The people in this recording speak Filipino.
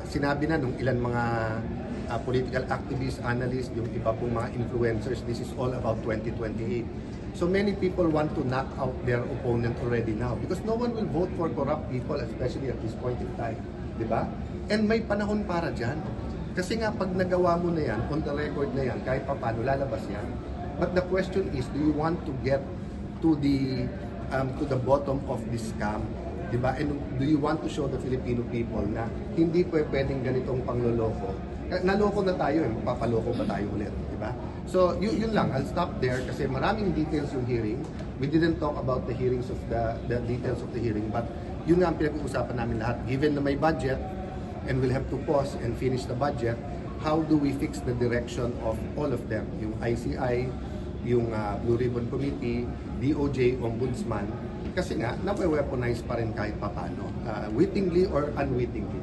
sinabi na nung ilan mga political activists, analysts, yung iba pong mga influencers, this is all about 2028. So many people want to knock out their opponent already now because no one will vote for corrupt people, especially at this point in time. Di ba? And may panahon para dyan. Kasi nga, pag nagawa mo na yan, on the record na yan, kahit pa paano, lalabas yan. But the question is, do you want to get to the bottom of this scam? Diba? And do you want to show the Filipino people na hindi pwedeng ganitong pangloloko? Naloko na tayo eh, magpapaloko ba tayo ulit? Diba? So yun lang, I'll stop there kasi maraming details yung hearing. We didn't talk about the hearings of the details of the hearing, but yun nga ang pinag-uusapan namin lahat. Given na may budget, and we'll have to pause and finish the budget, how do we fix the direction of all of them? Yung ICI, yung Blue Ribbon Committee, DOJ, Ombudsman, kasi nga, nawe-weaponize pa rin kahit papano, wittingly or unwittingly.